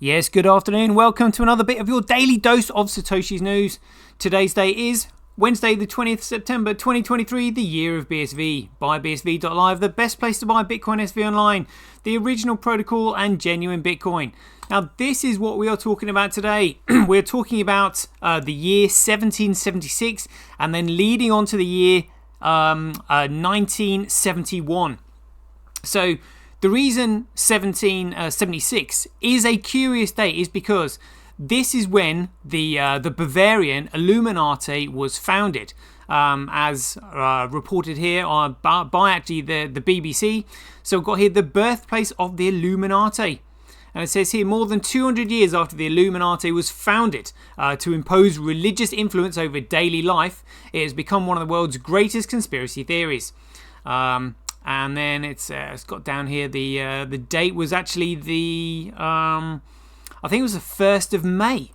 Yes, good afternoon. Welcome to another bit of your daily dose of SirToshi's news. Today's date is Wednesday, the 20th September 2023, the year of BSV. Buy BSV.live, the best place to buy Bitcoin SV online, the original protocol and genuine Bitcoin. Now, this is what we are talking about today. We're talking about the year 1776 and then leading on to the year 1971. So, the reason 1776 is a curious date is because this is when the Bavarian Illuminati was founded, as reported here by actually the BBC. So we've got here the birthplace of the Illuminati. And it says here, more than 200 years after the Illuminati was founded to impose religious influence over daily life, it has become one of the world's greatest conspiracy theories. And then it's got down here the date was actually the I think it was the 1st of May.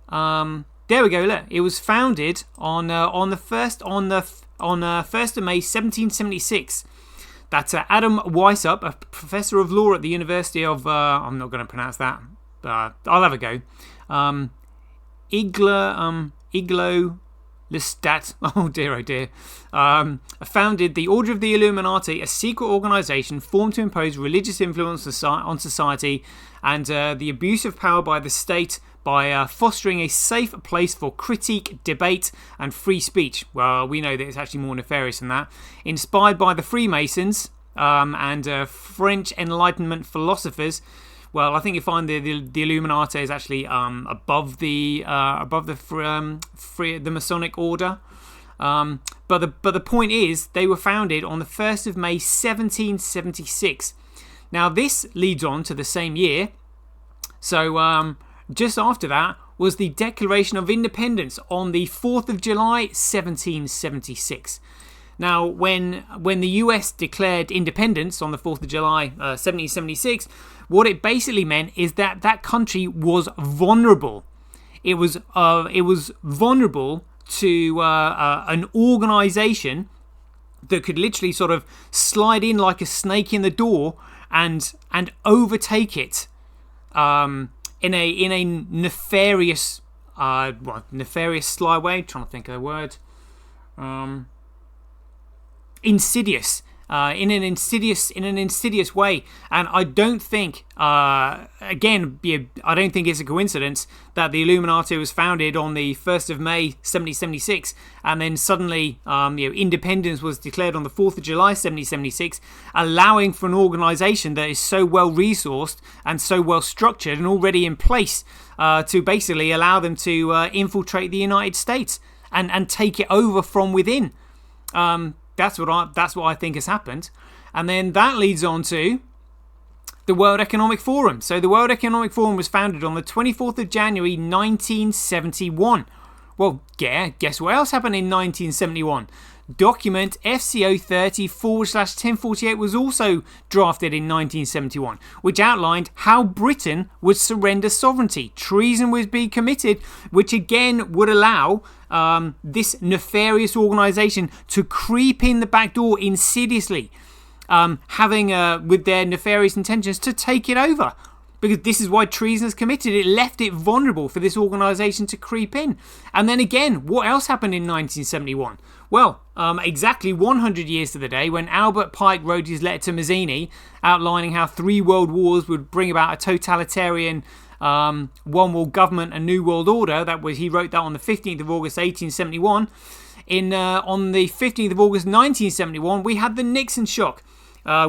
There we go. Look, it was founded on the 1st of May 1776. That's Adam Weishaupt, a professor of law at the University of I'm not going to pronounce that. I'll have a go. Iglo Lestat, oh dear, founded the Order of the Illuminati, a secret organisation formed to impose religious influence on society and the abuse of power by the state by fostering a safe place for critique, debate and free speech. Well, we know that it's actually more nefarious than that. Inspired by the Freemasons and French Enlightenment philosophers. Well, I think you find the Illuminati is actually above the Masonic order, but the point is they were founded on the 1st of May 1776. Now this leads on to the same year. So just after that was the Declaration of Independence on the 4th of July 1776. Now, when the US declared independence on the 4th of July 1776, what it basically meant is that that country was vulnerable. It was vulnerable to an organisation that could literally sort of slide in like a snake in the door and overtake it in a nefarious sly way. I'm trying to think of the word. Insidious, in an insidious way, and I don't think, I don't think it's a coincidence that the Illuminati was founded on the 1st of May 1776, and then suddenly, independence was declared on the 4th of July 1776, allowing for an organisation that is so well resourced and so well structured and already in place to basically allow them to infiltrate the United States and take it over from within. That's what I think has happened. And then that leads on to the World Economic Forum. So the World Economic Forum was founded on the 24th of January 1971. Well, yeah, guess what else happened in 1971? Document FCO 30/1048 was also drafted in 1971, which outlined how Britain would surrender sovereignty. Treason would be committed, which again would allow this nefarious organisation to creep in the back door insidiously, having with their nefarious intentions to take it over. Because this is why treason is committed. It left it vulnerable for this organisation to creep in. And then again, what else happened in 1971? Well, exactly 100 years to the day when Albert Pike wrote his letter to Mazzini outlining how 3 world wars would bring about a totalitarian one world government, a new world order. He wrote that on the 15th of August 1871. On the 15th of August 1971, we had the Nixon Shock,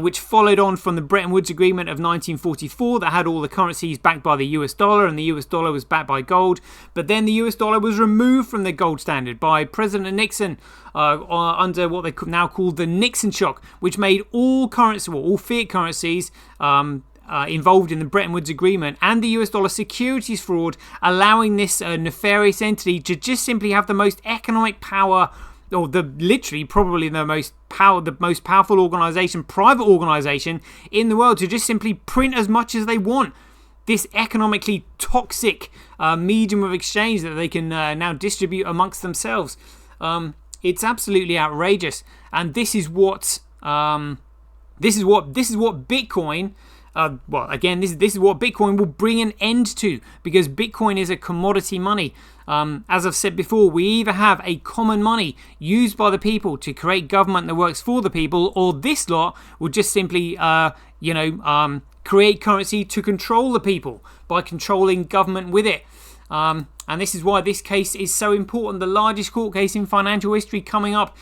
which followed on from the Bretton Woods Agreement of 1944 that had all the currencies backed by the US dollar, and the US dollar was backed by gold. But then the US dollar was removed from the gold standard by President Nixon under what they now call the Nixon Shock, which made all fiat currencies involved in the Bretton Woods Agreement and the US dollar securities fraud, allowing this nefarious entity to just simply have the most economic power, or probably the most powerful organisation, private organisation in the world, to just simply print as much as they want. This economically toxic medium of exchange that they can now distribute amongst themselves. It's absolutely outrageous, and this is what Bitcoin well, again, this is what Bitcoin will bring an end to, because Bitcoin is a commodity money. As I've said before, we either have a common money used by the people to create government that works for the people, or this lot will just simply, create currency to control the people by controlling government with it. And this is why this case is so important. The largest court case in financial history coming up,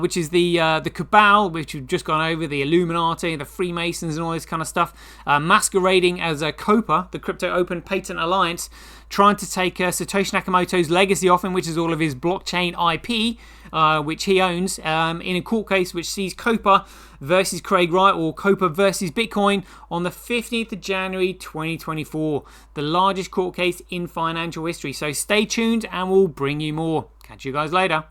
which is the cabal, which we've just gone over, the Illuminati, the Freemasons and all this kind of stuff, masquerading as a Copa, the Crypto Open Patent Alliance, trying to take Satoshi Nakamoto's legacy off him, which is all of his blockchain IP, which he owns, in a court case which sees Copa versus Craig Wright, or Copa versus Bitcoin, on the 15th of January 2024. The largest court case in financial history. So stay tuned and we'll bring you more. Catch you guys later.